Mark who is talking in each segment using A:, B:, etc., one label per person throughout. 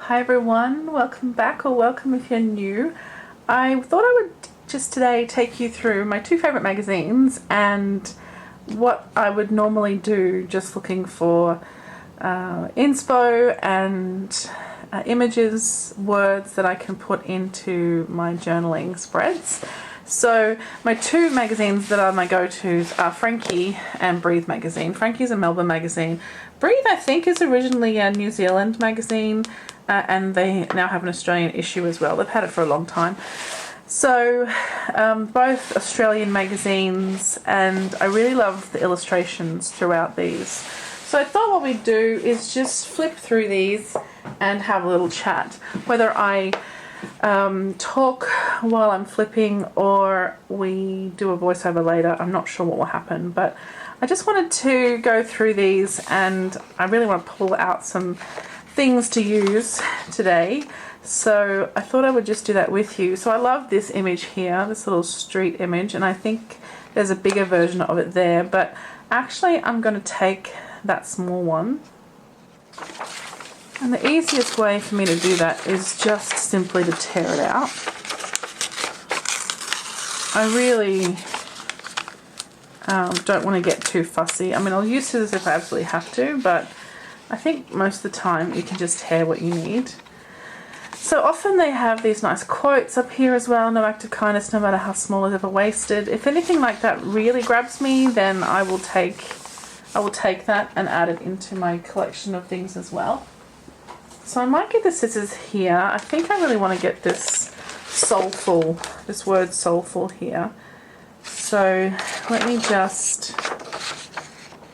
A: Hi everyone, welcome back, or welcome if you're new. I thought I would just today take you through my two favourite magazines and what I would normally do just looking for inspo and images, words that I can put into my journaling spreads. So my two magazines that are my go-tos are Frankie and Breathe magazine. Frankie's a Melbourne magazine. Breathe, I think, is originally a New Zealand magazine, and they now have an Australian issue as well. They've had it for a long time. So both Australian magazines, and I really love the illustrations throughout these. So I thought what we'd do is just flip through these and have a little chat. Whether I talk while I'm flipping or we do a voiceover later, I'm not sure what will happen, but I just wanted to go through these and I really want to pull out some things to use today. So I thought I would just do that with you. So I love this image here, this little street image, and I think there's a bigger version of it there, but actually I'm going to take that small one. And the easiest way for me to do that is just simply to tear it out. I really don't want to get too fussy. I mean, I'll use scissors if I absolutely have to, but I think most of the time you can just tear what you need. So often they have these nice quotes up here as well. No act of kindness, no matter how small, is ever wasted. If anything like that really grabs me, then I will take that and add it into my collection of things as well. So I might get the scissors here. I think I really want to get this soulful, this word soulful here. So let me just,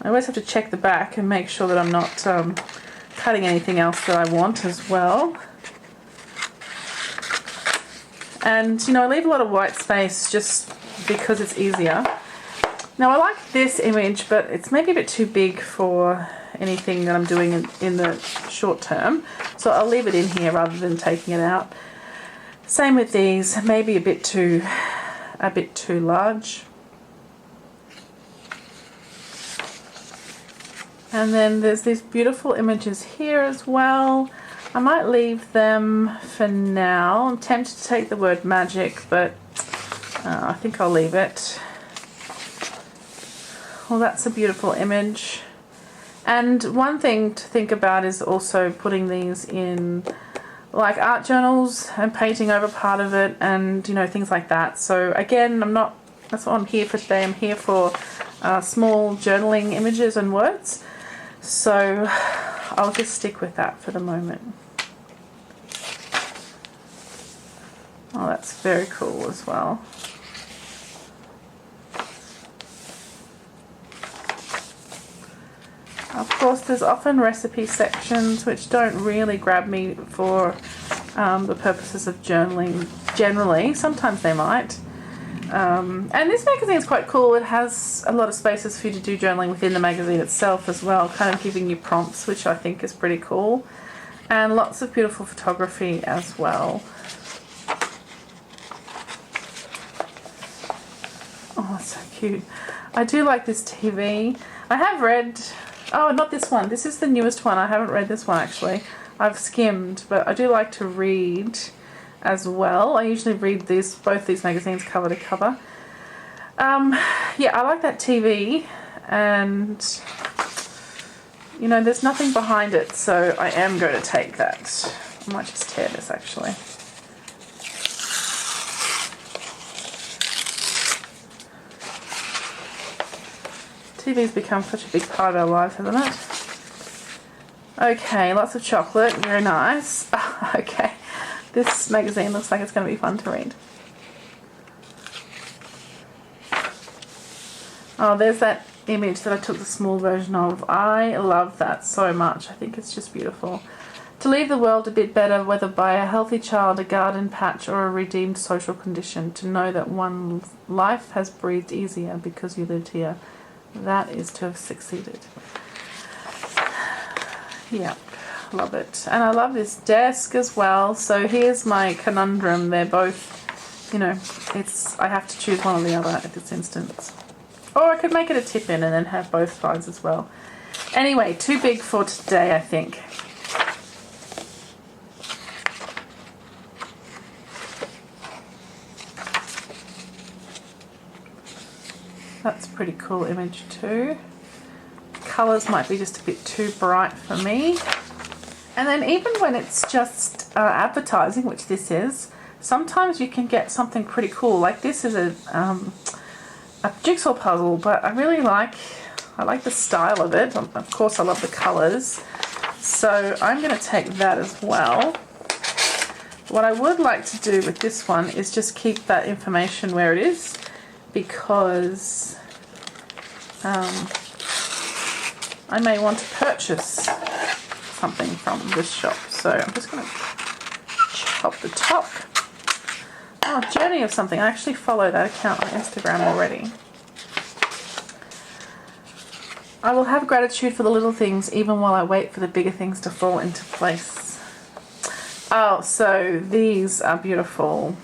A: I always have to check the back and make sure that I'm not cutting anything else that I want as well. And you know, I leave a lot of white space just because it's easier. Now I like this image, but it's maybe a bit too big for anything that I'm doing in the short term. So I'll leave it in here rather than taking it out. Same with these, maybe a bit too large. And then there's these beautiful images here as well. I might leave them for now. I'm tempted to take the word magic, but I think I'll leave it. Well, that's a beautiful image. And one thing to think about is also putting these in like art journals and painting over part of it, and you know, things like that. So again, that's what I'm here for today. I'm here for small journaling images and words. So I'll just stick with that for the moment. Oh, that's very cool as well. Of course, there's often recipe sections which don't really grab me for the purposes of journaling generally. Sometimes they might. And this magazine is quite cool. It has a lot of spaces for you to do journaling within the magazine itself as well, kind of giving you prompts, which I think is pretty cool. And lots of beautiful photography as well. Oh, that's so cute. I do like this TV. I have read... Oh, not this one. This is the newest one. I haven't read this one actually. I've skimmed, but I do like to read as well. I usually read both these magazines cover to cover. Yeah, I like that TV, and you know, there's nothing behind it, so I am going to take that. I might just tear this actually. TV's become such a big part of our lives, hasn't it? Okay, lots of chocolate, very nice. Okay, this magazine looks like it's going to be fun to read. Oh, there's that image that I took the small version of. I love that so much. I think it's just beautiful. To leave the world a bit better, whether by a healthy child, a garden patch, or a redeemed social condition, to know that one life has breathed easier because you lived here. That is to have succeeded. Yeah, love it. And I love this desk as well. So here's my conundrum. They're both, you know, I have to choose one or the other at this instance. Or I could make it a tip-in and then have both sides as well. Anyway, too big for today, I think. pretty cool image too. Colours might be just a bit too bright for me. And then even when it's just advertising, which this is, sometimes you can get something pretty cool. Like this is a jigsaw puzzle, but I like the style of it. Of course I love the colours. So I'm going to take that as well. What I would like to do with this one is just keep that information where it is, because I may want to purchase something from this shop. So I'm just going to chop the top. Oh, Journey of something. I actually follow that account on Instagram already. I will have gratitude for the little things even while I wait for the bigger things to fall into place. Oh, so these are beautiful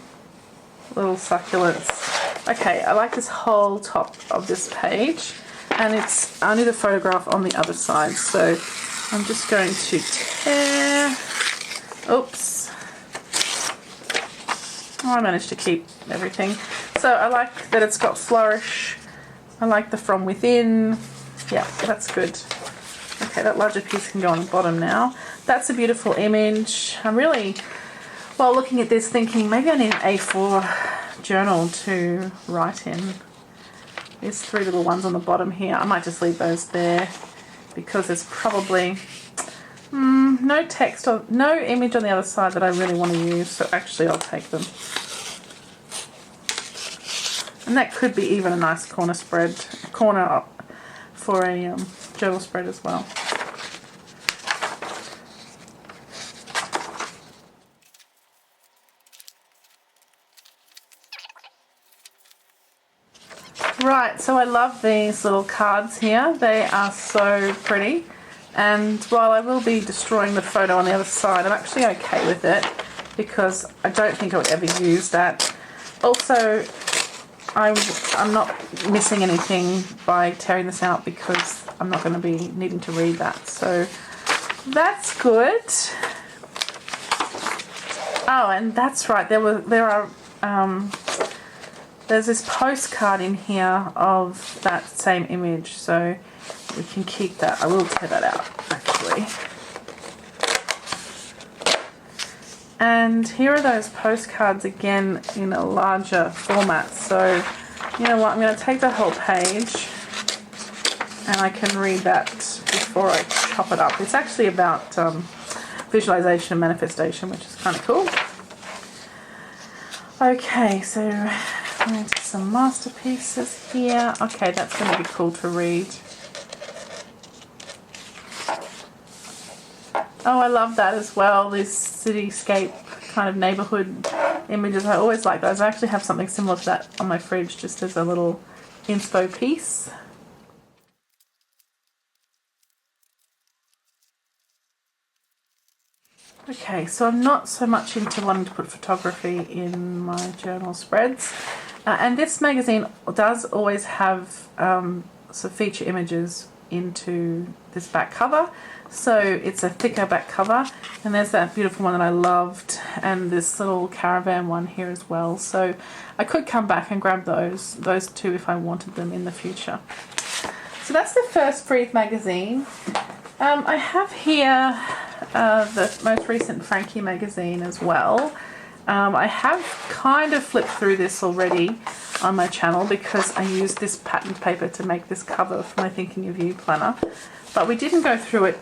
A: little succulents. Okay, I like this whole top of this page, and it's only the photograph on the other side. So I'm just going to tear. Oops. Oh, I managed to keep everything. So I like that it's got flourish. I like the from within. Yeah, that's good. Okay, that larger piece can go on the bottom now. That's a beautiful image. I'm really, while looking at this, thinking maybe I need an A4 journal to write in. There's 3 little ones on the bottom here. I might just leave those there because there's probably no text or no image on the other side that I really want to use. So actually I'll take them. And that could be even a nice corner for a journal spread as well. Right, so I love these little cards here. They are so pretty. And while I will be destroying the photo on the other side, I'm actually okay with it because I don't think I would ever use that. Also, I'm not missing anything by tearing this out because I'm not going to be needing to read that. So that's good. Oh, and that's right. There's this postcard in here of that same image, so we can keep that. I will tear that out, actually. And here are those postcards again in a larger format. So, you know what, I'm going to take the whole page and I can read that before I chop it up. It's actually about visualization and manifestation, which is kind of cool. Okay, so I'm into some masterpieces here. Okay, that's going to be cool to read. Oh, I love that as well, this cityscape kind of neighbourhood images. I always like those. I actually have something similar to that on my fridge just as a little inspo piece. Okay, so I'm not so much into wanting to put photography in my journal spreads. And this magazine does always have some feature images into this back cover. So it's a thicker back cover, and there's that beautiful one that I loved, and this little caravan one here as well. So I could come back and grab those two if I wanted them in the future. So that's the first Breathe magazine. I have here the most recent Frankie magazine as well. I have kind of flipped through this already on my channel because I used this patterned paper to make this cover for my Thinking of You planner. But we didn't go through it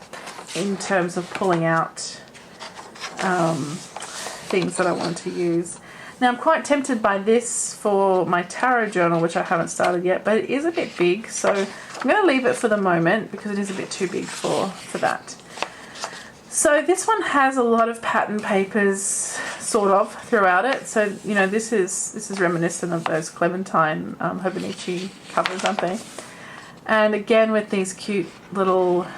A: in terms of pulling out things that I want to use. Now I'm quite tempted by this for my tarot journal, which I haven't started yet, but it is a bit big, so I'm going to leave it for the moment because it is a bit too big for that. So this one has a lot of pattern papers sort of throughout it. So, you know, this is reminiscent of those Clementine Hobonichi covers, aren't they? And again with these cute little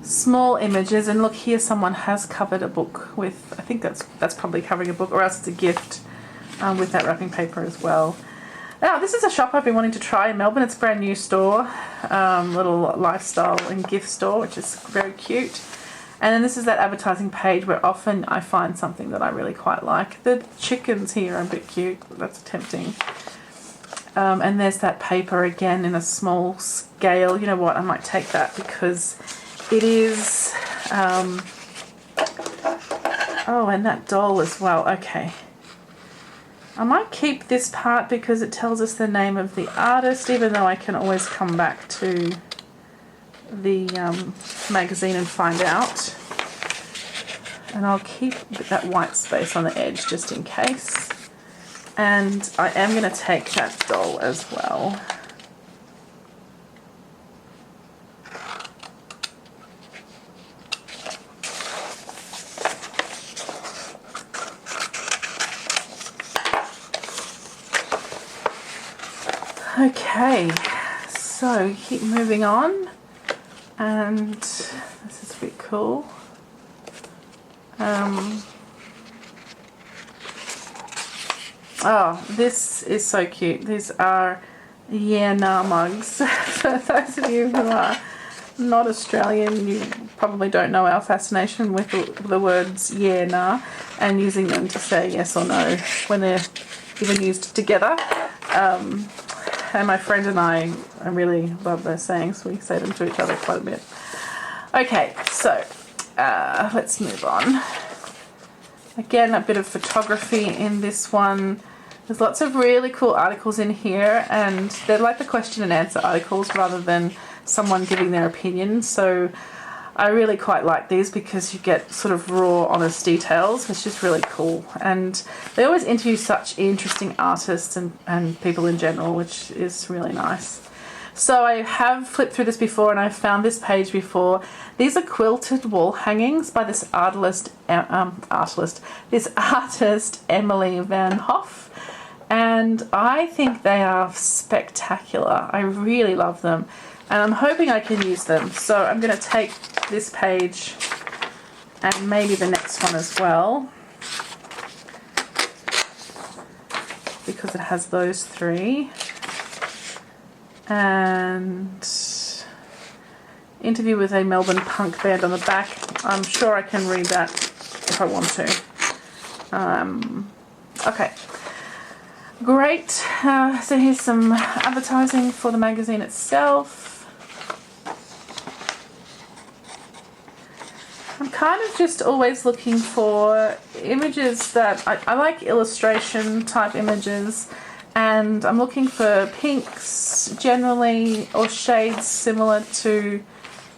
A: small images. And look here, someone has covered a book with, I think that's probably covering a book, or else it's a gift with that wrapping paper as well. Now, this is a shop I've been wanting to try in Melbourne. It's a brand new store, little lifestyle and gift store, which is very cute. And then this is that advertising page where often I find something that I really quite like. The chickens here are a bit cute. That's tempting. And there's that paper again in a small scale. You know what, I might take that because it is, oh, and that doll as well. Okay. I might keep this part because it tells us the name of the artist, even though I can always come back to the magazine and find out. And I'll keep that white space on the edge just in case. And I am going to take that doll as well. Okay, so keep moving on, and this is a bit cool. Oh, this is so cute. These are Yeah Nah mugs. For those of you who are not Australian, you probably don't know our fascination with the words yeah, nah, and using them to say yes or no when they're even used together. And my friend and I really love those sayings. We say them to each other quite a bit. Okay, so let's move on. Again, a bit of photography in this one. There's lots of really cool articles in here, and they're like the question and answer articles rather than someone giving their opinion. So I really quite like these because you get sort of raw, honest details, which is really cool. And they always interview such interesting artists and people in general, which is really nice. So I have flipped through this before, and I found this page before. These are quilted wall hangings by this artist Emily Van Hoff, and I think they are spectacular. I really love them, and I'm hoping I can use them. So I'm going to take this page and maybe the next one as well, because it has those three. And interview with a Melbourne punk band on the back. I'm sure I can read that if I want to. Okay, great. So here's some advertising for the magazine itself. I'm kind of just always looking for images that I like, illustration type images. And I'm looking for pinks generally, or shades similar to,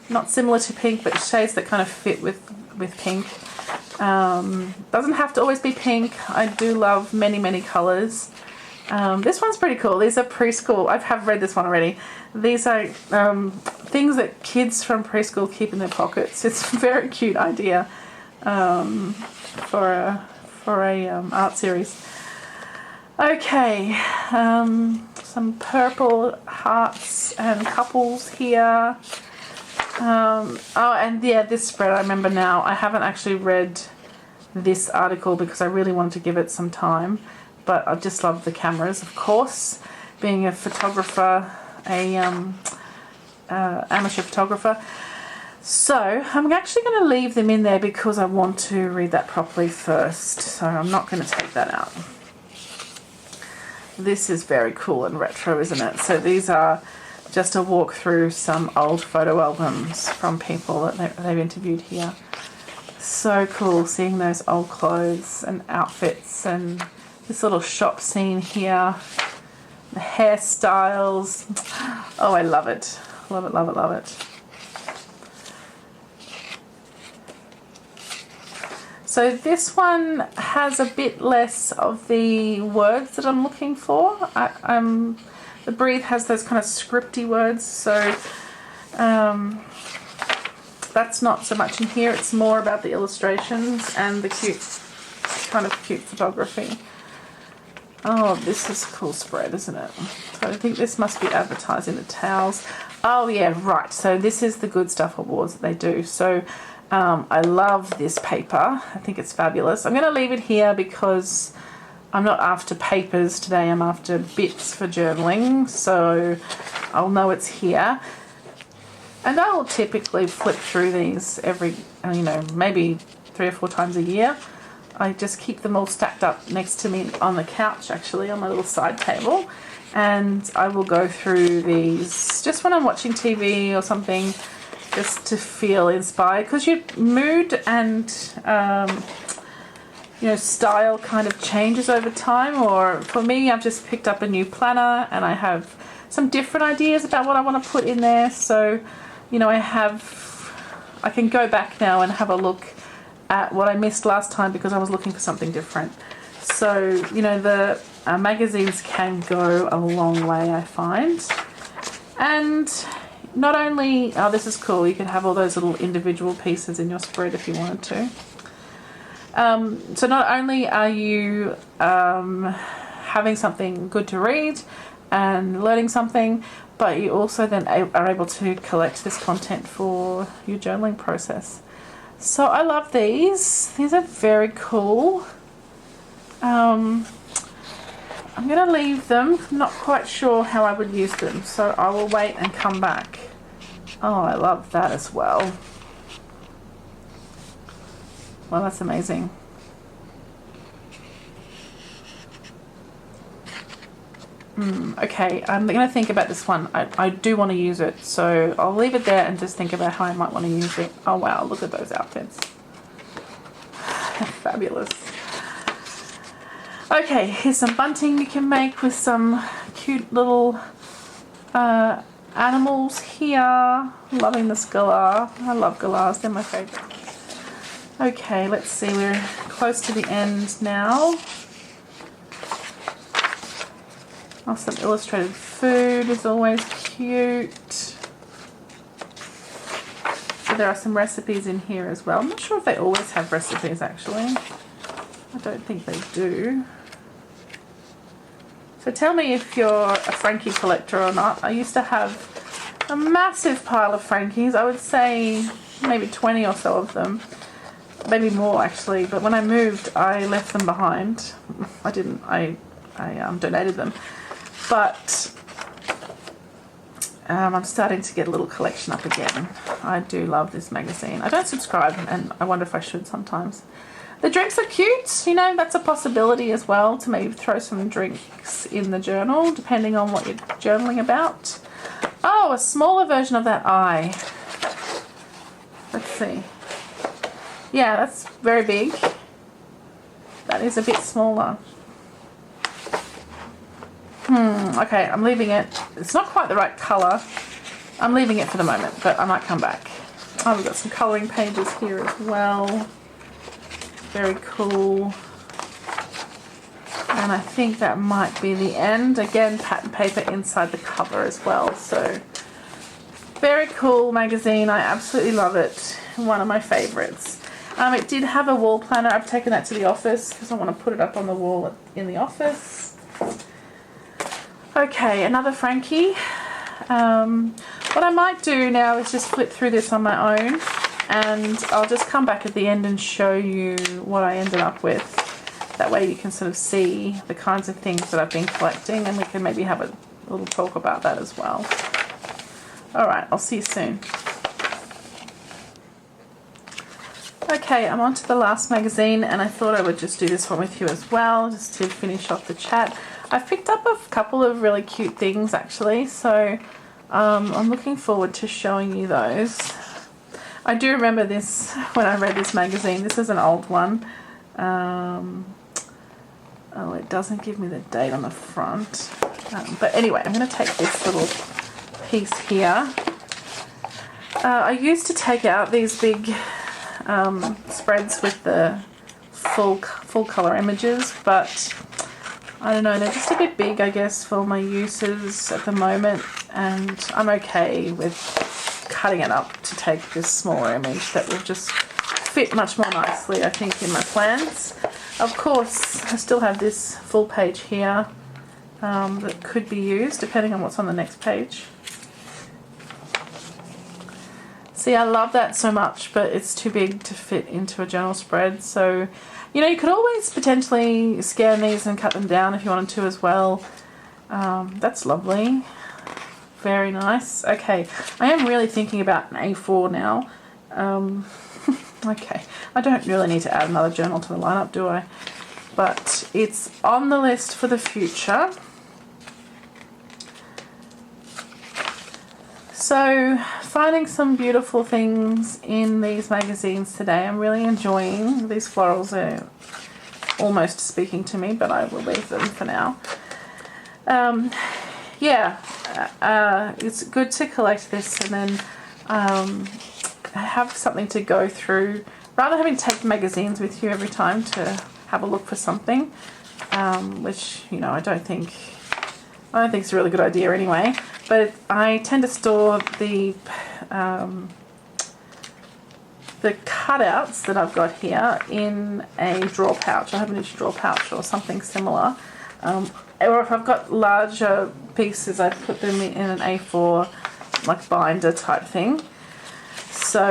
A: not similar to pink, but shades that kind of fit with pink. Doesn't have to always be pink. I do love many colours. This one's pretty cool. These are preschool. I have read this one already. These are things that kids from preschool keep in their pockets. It's a very cute idea for a art series. Okay, some purple hearts and couples here. Oh, and yeah, this spread, I remember now. I haven't actually read this article because I really wanted to give it some time, but I just love the cameras, of course. Being a photographer, amateur photographer. So I'm actually going to leave them in there because I want to read that properly first. So I'm not going to take that out. This is very cool and retro, isn't it? So these are just a walk through some old photo albums from people that they've interviewed here. So cool seeing those old clothes and outfits, and this little shop scene here. The hairstyles. Oh, I love it. Love it, love it, love it. So this one has a bit less of the words that I'm looking for. The Breathe has those kind of scripty words, so that's not so much in here. It's more about the illustrations and the cute photography. Oh, this is a cool spread, isn't it? So I think this must be advertising the towels. Oh yeah, right. So this is the Good Stuff Awards that they do. So I love this paper. I think it's fabulous. I'm going to leave it here because I'm not after papers today. I'm after bits for journaling. So I'll know it's here. And I'll typically flip through these every, maybe 3 or 4 times a year. I just keep them all stacked up next to me on the couch, actually, on my little side table. and I will go through these just when I'm watching TV or something, just to feel inspired, because your mood and you know, style kind of changes over time. Or for me, I've just picked up a new planner and I have some different ideas about what I want to put in there. So, you know, I can go back now and have a look at what I missed last time because I was looking for something different. So, you know, the magazines can go a long way, I find. And not only, oh, this is cool, you can have all those little individual pieces in your spread if you wanted to. So not only are you having something good to read and learning something, but you also then are able to collect this content for your journaling process. So I love these. These are very cool. I'm going to leave them. I'm not quite sure how I would use them, so I will wait and come back. Oh, I love that as well. Well, that's amazing. Okay, I'm going to think about this one. I do want to use it, so I'll leave it there and just think about how I might want to use it. Oh wow, look at those outfits. Fabulous. Okay, here's some bunting you can make with some cute little animals here. Loving the galah. I love galahs, they're my favourite. Okay, let's see, we're close to the end now. Oh, some illustrated food is always cute. So there are some recipes in here as well. I'm not sure if they always have recipes actually. I don't think they do. So tell me if you're a Frankie collector or not. I used to have a massive pile of Frankies. I would say maybe 20 or so of them. Maybe more actually, but when I moved I left them behind. I didn't, I donated them. But I'm starting to get a little collection up again. I do love this magazine. I don't subscribe and I wonder if I should sometimes. The drinks are cute, you know, that's a possibility as well, to maybe throw some drinks in the journal depending on what you're journaling about. Oh, a smaller version of that eye. Let's see. Yeah, that's very big. That is a bit smaller. Okay, I'm leaving it. It's not quite the right colour. I'm leaving it for the moment, but I might come back. Oh, we've got some colouring pages here as well. Very cool. And I think that might be the end. Again, pattern paper inside the cover as well. So, very cool magazine. I absolutely love it. One of my favourites. It did have a wall planner. I've taken that to the office because I want to put it up on the wall in the office. Okay, another Frankie. What I might do now is just flip through this on my own, and I'll just come back at the end and show you what I ended up with. That way you can sort of see the kinds of things that I've been collecting, and we can maybe have a little talk about that as well. Alright, I'll see you soon. Okay, I'm on to the last magazine, and I thought I would just do this one with you as well, just to finish off the chat. I've picked up a couple of really cute things actually, so I'm looking forward to showing you those. I do remember this when I read this magazine. This is an old one. Oh, it doesn't give me the date on the front. But anyway, I'm going to take this little piece here. I used to take out these big spreads with the full color images, but I don't know, they're just a bit big I guess for my uses at the moment, and I'm okay with cutting it up to take this smaller image that will just fit much more nicely I think in my plans. Of course I still have this full page here that could be used depending on what's on the next page. See, I love that so much, but it's too big to fit into a journal spread. So, you know, you could always potentially scan these and cut them down if you wanted to as well. That's lovely. Very nice. Okay, I am really thinking about an A4 now. Okay, I don't really need to add another journal to the lineup, do I? But it's on the list for the future. So finding some beautiful things in these magazines today. I'm really enjoying these florals. Are almost speaking to me, but I will leave them for now. It's good to collect this and then have something to go through rather than having to take magazines with you every time to have a look for something, which, you know, I don't think it's a really good idea anyway. But I tend to store the cutouts that I've got here in a drawer pouch. I have an drawer pouch or something similar. Or if I've got larger pieces, I put them in an A4 like binder type thing. So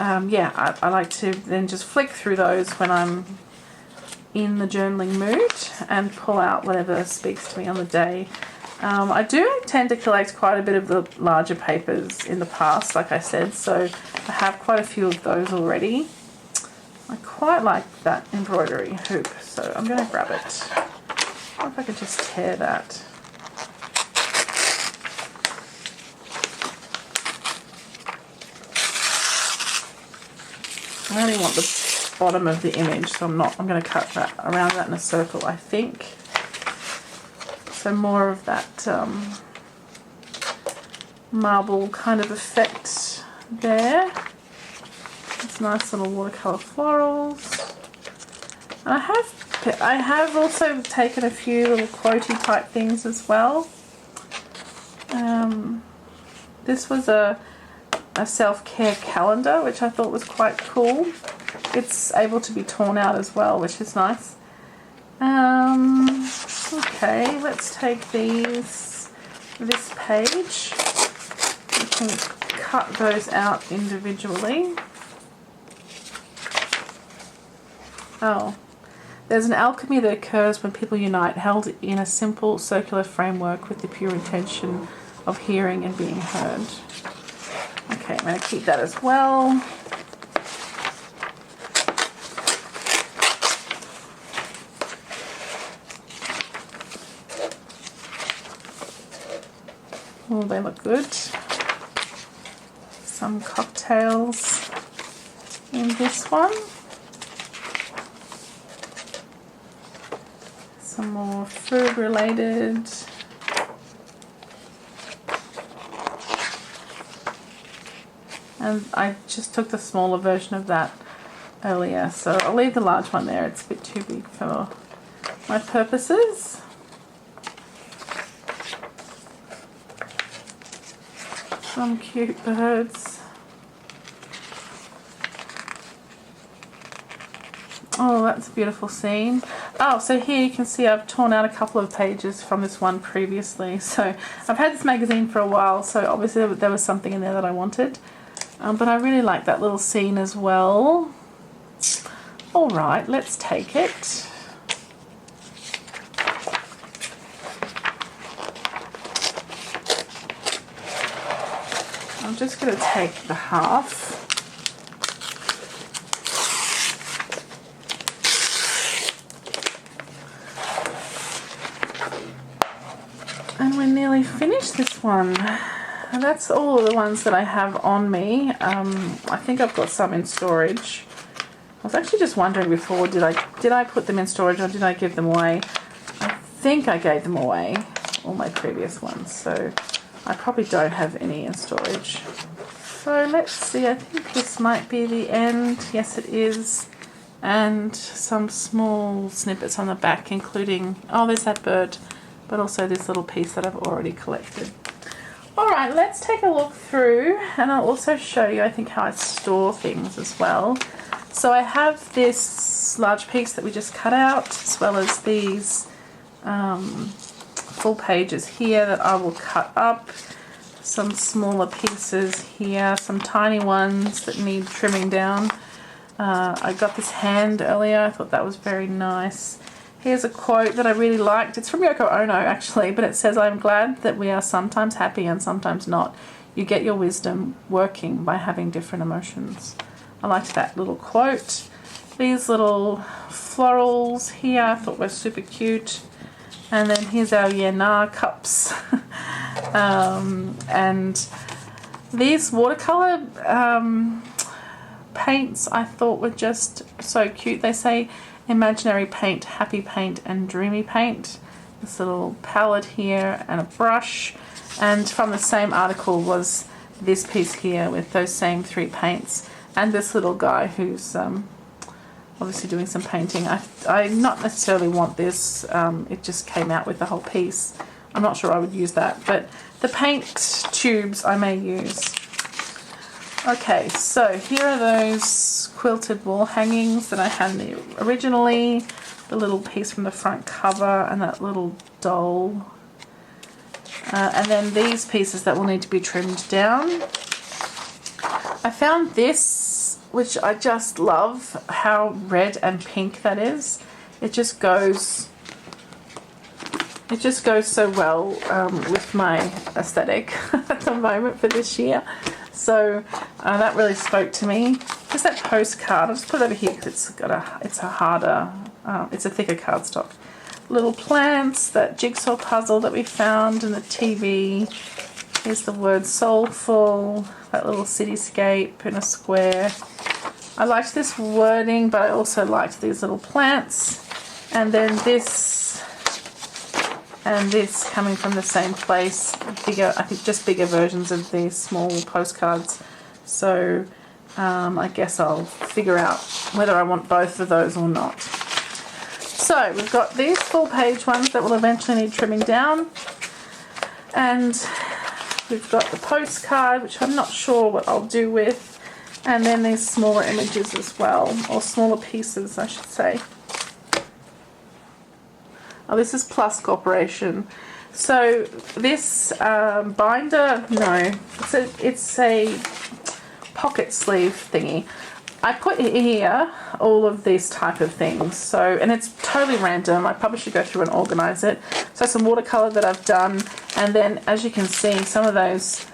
A: I like to then just flick through those when I'm in the journaling mood and pull out whatever speaks to me on the day. I do tend to collect quite a bit of the larger papers in the past, like I said, so I have quite a few of those already. I quite like that embroidery hoop, so I'm going to grab it. I wonder if I could just tear that. I only want the bottom of the image, so I'm going to cut that around that in a circle, I think. So more of that marble kind of effect there. It's nice little watercolor florals. And I have also taken a few little quotey type things as well. This was a self-care calendar, which I thought was quite cool. It's able to be torn out as well, which is nice. Okay, let's take this page. We can cut those out individually. Oh, there's an alchemy that occurs when people unite, held in a simple circular framework with the pure intention of hearing and being heard. Okay, I'm going to keep that as well. Oh, they look good. Some cocktails in this one. Some more food related. And I just took the smaller version of that earlier, so I'll leave the large one there. It's a bit too big for my purposes. Some cute birds. Oh, that's a beautiful scene. Oh, so here you can see I've torn out a couple of pages from this one previously. So I've had this magazine for a while, so obviously there was something in there that I wanted. But I really like that little scene as well. All right, let's take it. I'm just going to take the half. And we're nearly finished this one. And that's all of the ones that I have on me. I think I've got some in storage. I was actually just wondering before, did I put them in storage or did I give them away? I think I gave them away, all my previous ones, so I probably don't have any in storage. So let's see, I think this might be the end. Yes, it is. And some small snippets on the back, including, oh, there's that bird, but also this little piece that I've already collected. Alright, let's take a look through, and I'll also show you, I think, how I store things as well. So I have this large piece that we just cut out, as well as these full pages here that I will cut up. Some smaller pieces here, some tiny ones that need trimming down. I got this hand earlier, I thought that was very nice. Here's a quote that I really liked. It's from Yoko Ono, actually, but it says, "I'm glad that we are sometimes happy and sometimes not. You get your wisdom working by having different emotions." I liked that little quote. These little florals here I thought were super cute. And then here's our Yenar cups. And These watercolor paints I thought were just so cute. They say imaginary paint, happy paint, and dreamy paint. This little palette here and a brush, and from the same article was this piece here with those same 3 paints, and this little guy who's obviously doing some painting. I not necessarily want this, it just came out with the whole piece. I'm not sure I would use that, but the paint tubes I may use. Okay, so here are those quilted wall hangings that I had originally, the little piece from the front cover and that little doll. And then these pieces that will need to be trimmed down. I found this, which I just love, how red and pink that is. It just goes so well with my aesthetic at the moment for this year. So that really spoke to me. Just that postcard, I'll just put it over here because it's a thicker cardstock. Little plants, that jigsaw puzzle that we found in the TV. Here's the word soulful, that little cityscape in a square. I liked this wording, but I also liked these little plants. And then this and this coming from the same place. Bigger, I think just bigger versions of these small postcards. So I guess I'll figure out whether I want both of those or not. So we've got these full-page ones that will eventually need trimming down. And we've got the postcard, which I'm not sure what I'll do with. And then these smaller images as well, or smaller pieces, I should say. Oh, this is Plus Corporation. So this binder, no, it's a pocket sleeve thingy. I put here all of these type of things. So, and it's totally random. I probably should go through and organize it. So some watercolor that I've done, and then as you can see, some of those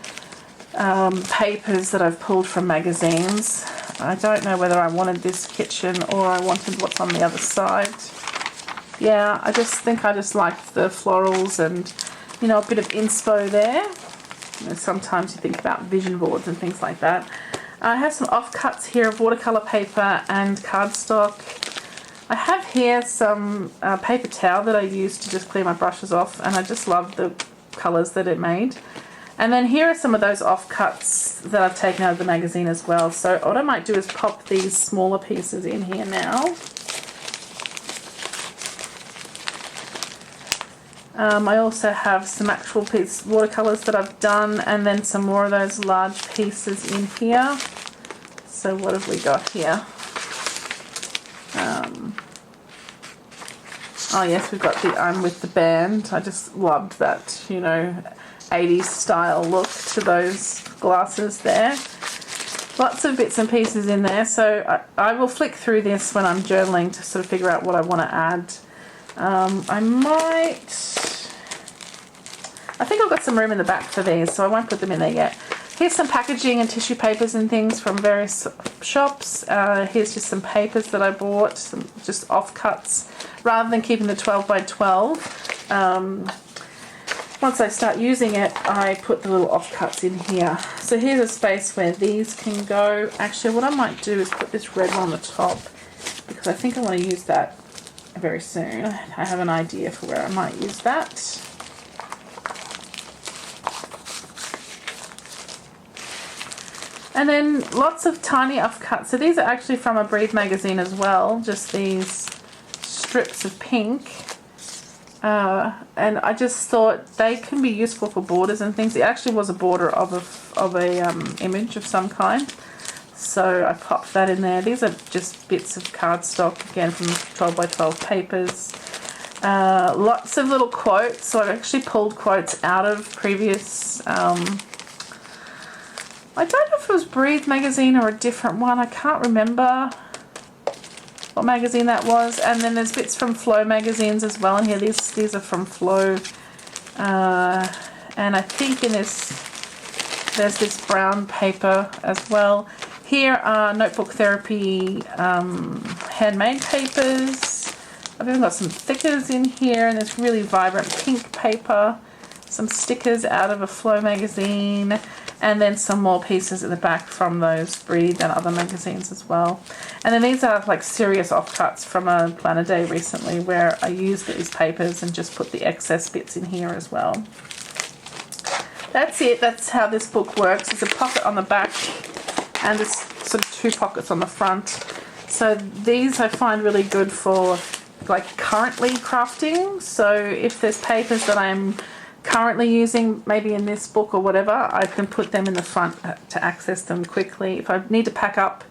A: papers that I've pulled from magazines. I don't know whether I wanted this kitchen or I wanted what's on the other side. Yeah, I just think I just liked the florals and, you know, a bit of inspo there. You know, sometimes you think about vision boards and things like that. I have some offcuts here of watercolor paper and cardstock. I have here some paper towel that I use to just clear my brushes off, and I just love the colors that it made. And then here are some of those offcuts that I've taken out of the magazine as well. So what I might do is pop these smaller pieces in here now. I also have some actual watercolors that I've done, and then some more of those large pieces in here. So what have we got here? Oh yes, we've got the I'm with the band. I just loved that, you know, 80s style look to those glasses there. Lots of bits and pieces in there. So I will flick through this when I'm journaling to sort of figure out what I want to add. I think I've got some room in the back for these, so I won't put them in there yet. Here's some packaging and tissue papers and things from various shops. Here's just some papers that I bought, some just offcuts, rather than keeping the 12 by 12. Once I start using it, I put the little offcuts in here. So here's a space where these can go. Actually, what I might do is put this red one on the top, because I think I want to use that very soon. I have an idea for where I might use that. And then lots of tiny offcuts. So these are actually from a Breathe magazine as well, just these strips of pink. And I just thought they can be useful for borders and things. It actually was a border of a image of some kind. So I popped that in there. These are just bits of cardstock, again from 12 by 12 papers. Lots of little quotes. So I've actually pulled quotes out of previous... I don't know if it was Breathe magazine or a different one. I can't remember what magazine that was. And then there's bits from Flow magazines as well in here. These are from Flow. And I think in this, there's this brown paper as well. Here are Notebook Therapy handmade papers. I've even got some thickers in here, and this really vibrant pink paper. Some stickers out of a Flow magazine. and then some more pieces at the back from those Breed and other magazines as well. And then these are like serious offcuts from a planner day recently where I used these papers and just put the excess bits in here as well. That's it. That's how this book works. There's a pocket on the back and there's sort of 2 pockets on the front. So these I find really good for like currently crafting. So if there's papers that I'm currently using, maybe in this book or whatever, I can put them in the front to access them quickly. If I need to pack up,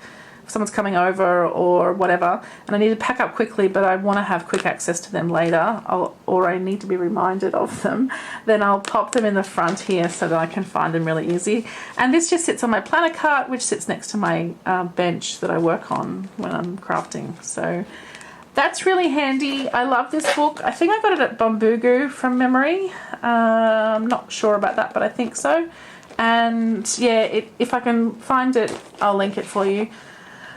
A: if someone's coming over or whatever, and I need to pack up quickly, but I want to have quick access to them later, or I need to be reminded of them, then I'll pop them in the front here so that I can find them really easy. And this just sits on my planner cart, which sits next to my bench that I work on when I'm crafting. So that's really handy. I love this book. I think I got it at Bambugu from memory. I'm not sure about that, but I think so. And yeah, if I can find it, I'll link it for you.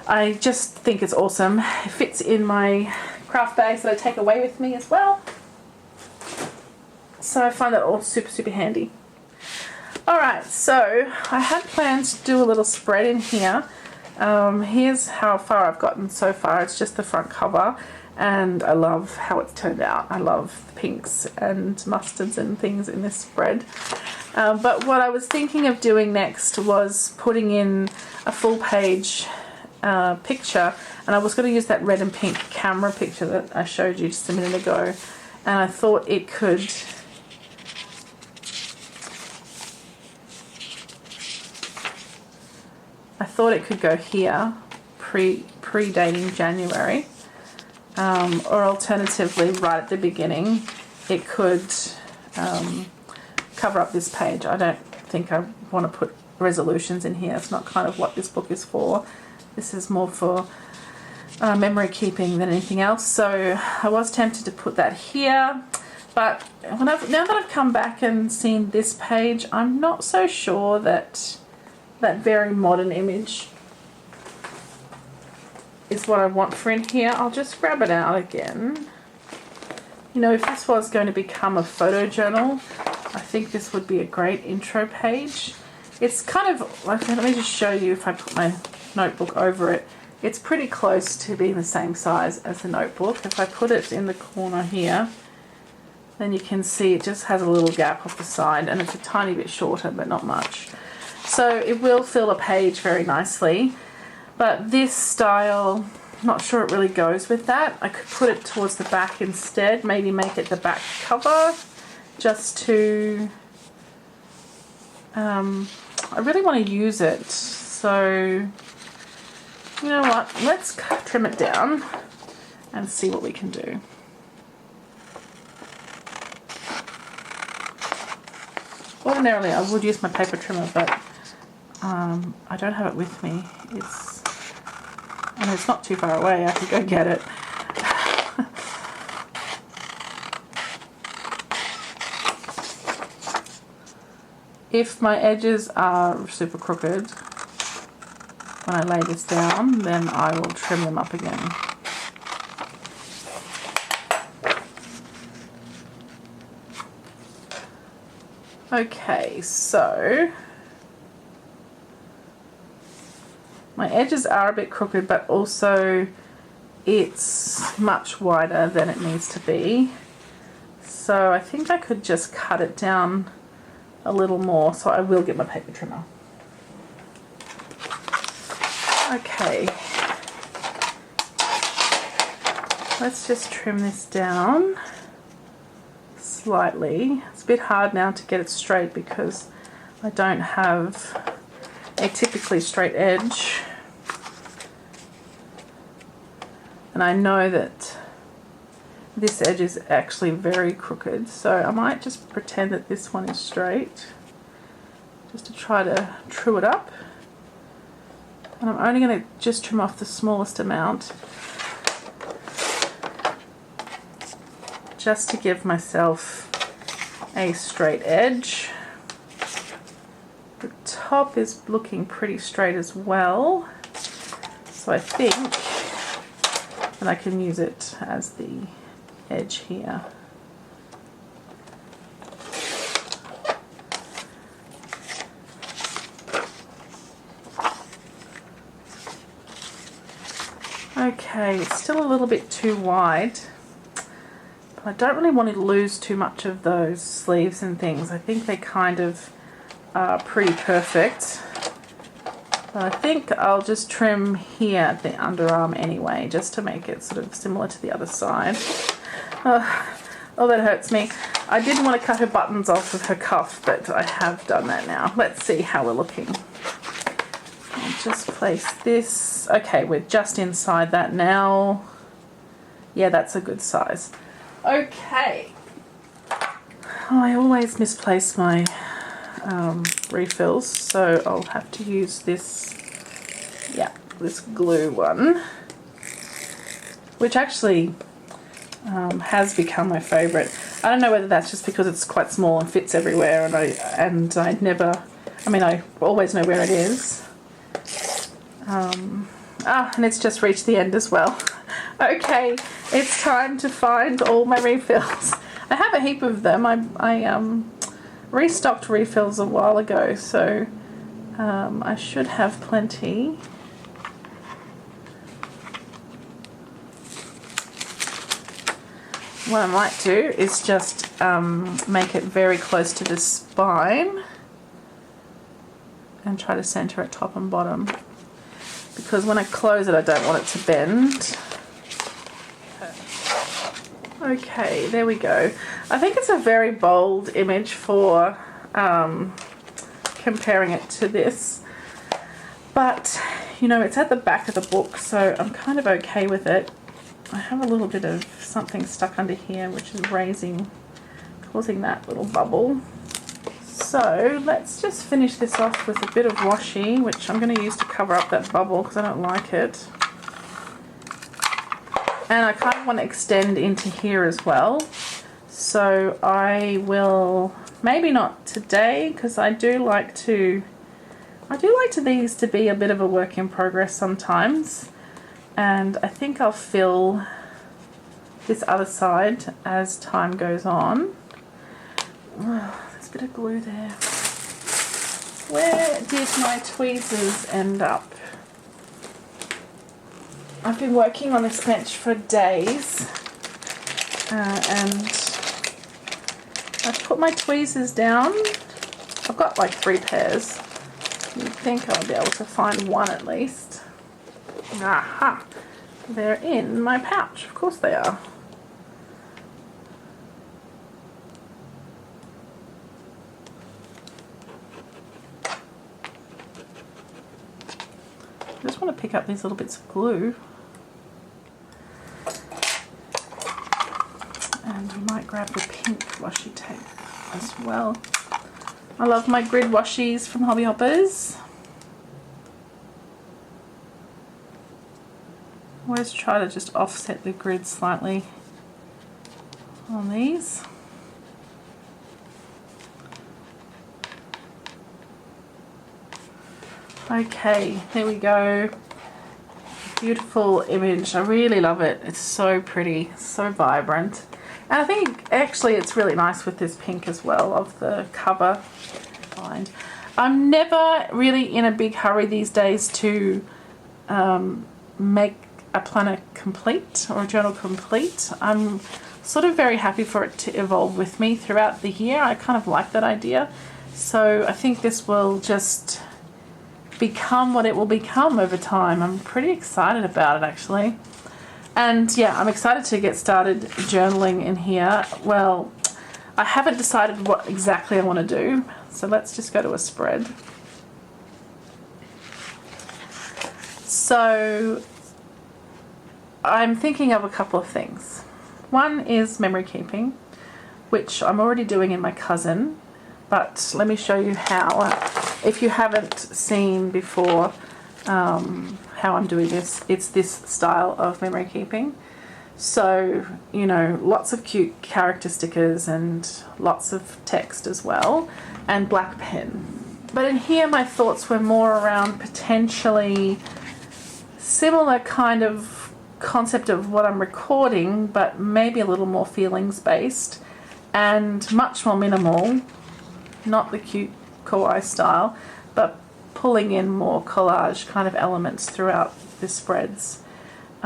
A: I just think it's awesome. It fits in my craft bags that I take away with me as well. So I find that all super, super handy. Alright, so I had planned to do a little spread in here. Here's how far I've gotten so far. It's just the front cover and I love how it's turned out. I love the pinks and mustards and things in this spread. But what I was thinking of doing next was putting in a full page picture, and I was going to use that red and pink camera picture that I showed you just a minute ago, and I thought it could go here, predating January, or alternatively right at the beginning it could cover up this page. I don't think I want to put resolutions in here. It's not kind of what this book is for. This is more for memory keeping than anything else. So I was tempted to put that here, but now that I've come back and seen this page, I'm not so sure that that very modern image is what I want for in here. I'll just grab it out again. You know, if this was going to become a photo journal, I think this would be a great intro page. It's kind of like, let me just show you if I put my notebook over it. It's pretty close to being the same size as the notebook. If I put it in the corner here, then you can see it just has a little gap off the side and it's a tiny bit shorter, but not much. So it will fill a page very nicely. But this style, I'm not sure it really goes with that. I could put it towards the back instead, maybe make it the back cover, just to, I really want to use it. So, you know what, let's trim it down and see what we can do. Ordinarily I would use my paper trimmer, but I don't have it with me. And it's not too far away, I could go get it. If my edges are super crooked when I lay this down, then I will trim them up again. Okay, so my edges are a bit crooked, but also it's much wider than it needs to be. So I think I could just cut it down a little more, so I will get my paper trimmer. Okay, let's just trim this down slightly. It's a bit hard now to get it straight because I don't have a typically straight edge, and I know that this edge is actually very crooked, so I might just pretend that this one is straight just to try to true it up. And I'm only going to just trim off the smallest amount just to give myself a straight edge. The top is looking pretty straight as well, so I think that I can use it as the edge here. Okay, it's still a little bit too wide. But I don't really want to lose too much of those sleeves and things. I think they kind of are pretty perfect. But I think I'll just trim here at the underarm anyway, just to make it sort of similar to the other side. Oh, that hurts me. I didn't want to cut her buttons off of her cuff, but I have done that now. Let's see how we're looking. I'll just place this. Okay, we're just inside that now. Yeah, that's a good size. Okay. Oh, I always misplace my refills, so I'll have to use this, yeah, this glue one, which actually has become my favourite. I don't know whether that's just because it's quite small and fits everywhere, and I always know where it is. And it's just reached the end as well. Okay, it's time to find all my refills. I have a heap of them. I restocked refills a while ago, so I should have plenty. What I might do is just make it very close to the spine and try to center it top and bottom, because when I close it I don't want it to bend. Okay, there we go. I think it's a very bold image for comparing it to this, but you know, it's at the back of the book, so I'm kind of okay with it. I have a little bit of something stuck under here which is causing that little bubble. So let's just finish this off with a bit of washi, which I'm going to use to cover up that bubble because I don't like it. And I kind of want to extend into here as well. So I will, maybe not today, because I do like these to be a bit of a work in progress sometimes. And I think I'll fill this other side as time goes on. Oh, there's a bit of glue there. Where did my tweezers end up? I've been working on this bench for days, and I've put my tweezers down. I've got like 3 pairs. You'd think I'll be able to find one at least. Aha! They're in my pouch. Of course they are. I just want to pick up these little bits of glue. And we might grab the pink washi tape as well. I love my grid washies from Hobby Hoppers. Always try to just offset the grid slightly on these. Okay, there we go. Beautiful image. I really love it. It's so pretty, so vibrant. And I think actually it's really nice with this pink as well of the cover. I'm never really in a big hurry these days to make a planner complete or a journal complete. I'm sort of very happy for it to evolve with me throughout the year. I kind of like that idea. So I think this will just become what it will become over time. I'm pretty excited about it actually. And yeah, I'm excited to get started journaling in here. Well, I haven't decided what exactly I want to do. So let's just go to a spread. So I'm thinking of a couple of things. One is memory keeping, which I'm already doing in my cousin, but let me show you how. If you haven't seen before how I'm doing this, it's this style of memory keeping. So, you know, lots of cute character stickers and lots of text as well, and black pen. But in here my thoughts were more around potentially similar kind of concept of what I'm recording, but maybe a little more feelings based and much more minimal, not the cute kawaii style, but pulling in more collage kind of elements throughout the spreads.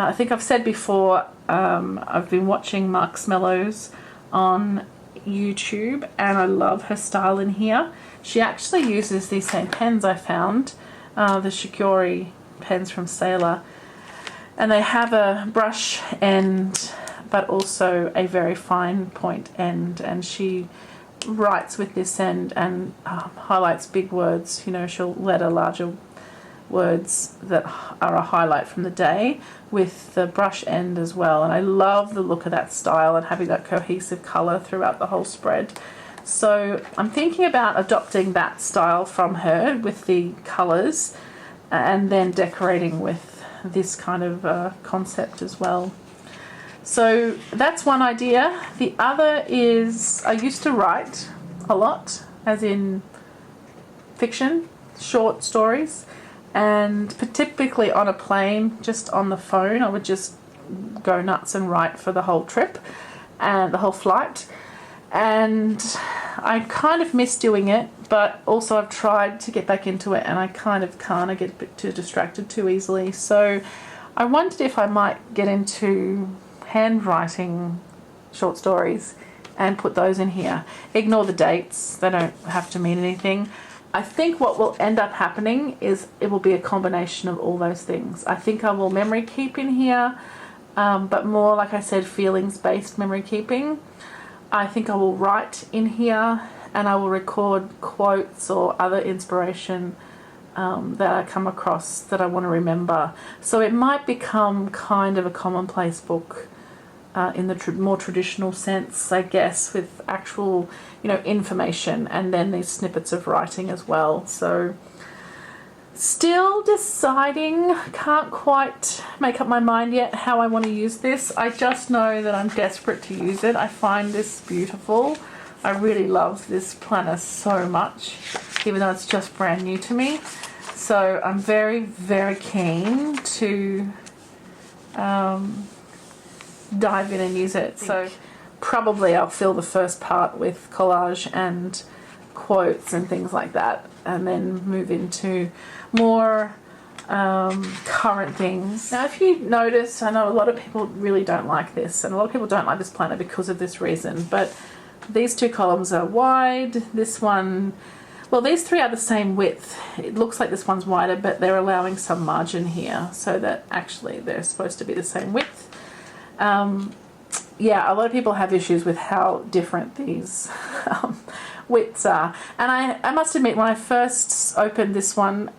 A: I think I've said before, I've been watching Mark's Mellows on YouTube, and I love her style in here. She actually uses these same pens I found, the Shikori pens from Sailor, and they have a brush end but also a very fine point end, and she writes with this end and highlights big words. You know, she'll letter larger words that are a highlight from the day with the brush end as well, and I love the look of that style and having that cohesive colour throughout the whole spread. So I'm thinking about adopting that style from her with the colours and then decorating with this kind of concept as well. So that's one idea. The other is I used to write a lot, as in fiction, short stories, and typically on a plane, just on the phone, I would just go nuts and write for the whole trip and the whole flight. And I kind of miss doing it, but also I've tried to get back into it and I kind of can't. I get a bit too distracted too easily. So I wondered if I might get into handwriting short stories and put those in here. Ignore the dates, they don't have to mean anything. I think what will end up happening is it will be a combination of all those things. I think I will memory keep in here, but more, like I said, feelings based memory keeping. I think I will write in here, and I will record quotes or other inspiration that I come across that I want to remember. So it might become kind of a commonplace book in the more traditional sense, I guess, with actual, information, and then these snippets of writing as well. So still deciding, can't quite make up my mind yet how I want to use this. I just know that I'm desperate to use it. I find this beautiful. I really love this planner so much, even though it's just brand new to me. So I'm very, very keen to dive in and use it. So probably I'll fill the first part with collage and quotes and things like that, and then move into more current things. Now, if you notice, I know a lot of people really don't like this, and a lot of people don't like this planner because of this reason, but these two columns are wide. This one, well, these three are the same width. It looks like this one's wider, but they're allowing some margin here so that actually they're supposed to be the same width. Yeah, a lot of people have issues with how different these widths are. And I must admit, when I first opened this one,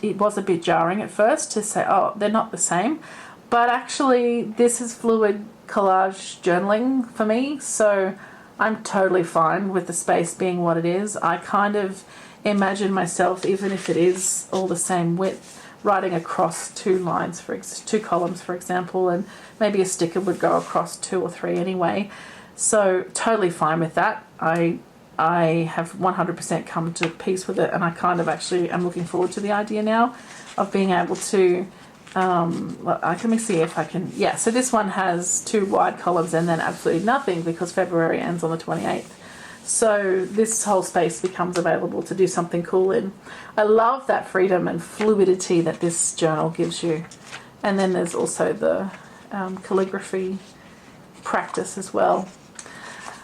A: it was a bit jarring at first to say, oh, they're not the same. But actually, this is fluid collage journaling for me, so I'm totally fine with the space being what it is. I kind of imagine myself, even if it is all the same width, writing across two columns, for example, and maybe a sticker would go across 2 or 3 anyway. So totally fine with that. I have 100% come to peace with it, and I kind of actually am looking forward to the idea now of being able to, let me see if I can, yeah, so this one has 2 wide columns and then absolutely nothing because February ends on the 28th. So this whole space becomes available to do something cool in. I love that freedom and fluidity that this journal gives you. And then there's also the calligraphy practice as well.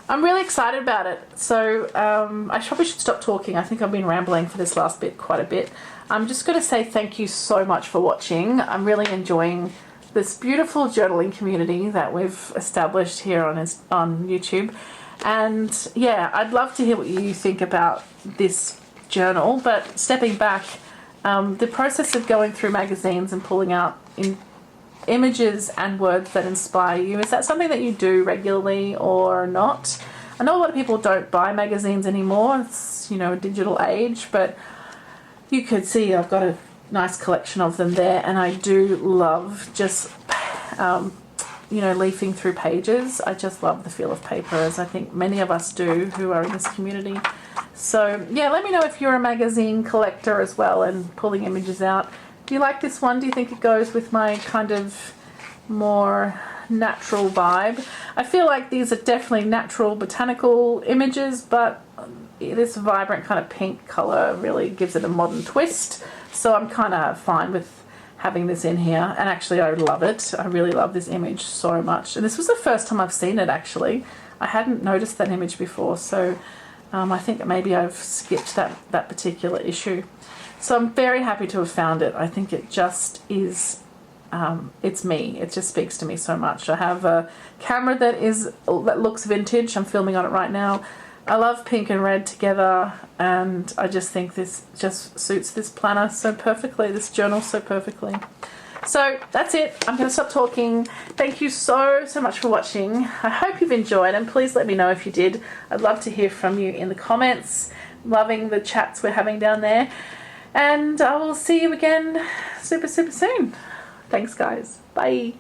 A: I'm really excited about it. So I probably should stop talking. I think I've been rambling for this last bit quite a bit. I'm just going to say thank you so much for watching. I'm really enjoying this beautiful journaling community that we've established here on YouTube. And yeah, I'd love to hear what you think about this journal. But stepping back, the process of going through magazines and pulling out images and words that inspire you, is that something that you do regularly or not? I know a lot of people don't buy magazines anymore. It's, a digital age, but you could see I've got a nice collection of them there, and I do love just leafing through pages. I just love the feel of paper, as I think many of us do who are in this community. So yeah, let me know if you're a magazine collector as well and pulling images out. Do you like this one? Do you think it goes with my kind of more natural vibe? I feel like these are definitely natural botanical images, but this vibrant kind of pink color really gives it a modern twist. So I'm kind of fine with having this in here. And actually I love it. I really love this image so much. And this was the first time I've seen it actually. I hadn't noticed that image before, so I think maybe I've skipped that particular issue. So I'm very happy to have found it. I think it just is, it's me. It just speaks to me so much. I have a camera that looks vintage. I'm filming on it right now. I love pink and red together, and I just think this just suits this planner so perfectly, this journal so perfectly. So that's it. I'm going to stop talking. Thank you so much for watching. I hope you've enjoyed, and please let me know if you did. I'd love to hear from you in the comments. Loving the chats we're having down there. And I will see you again super soon. Thanks guys. Bye.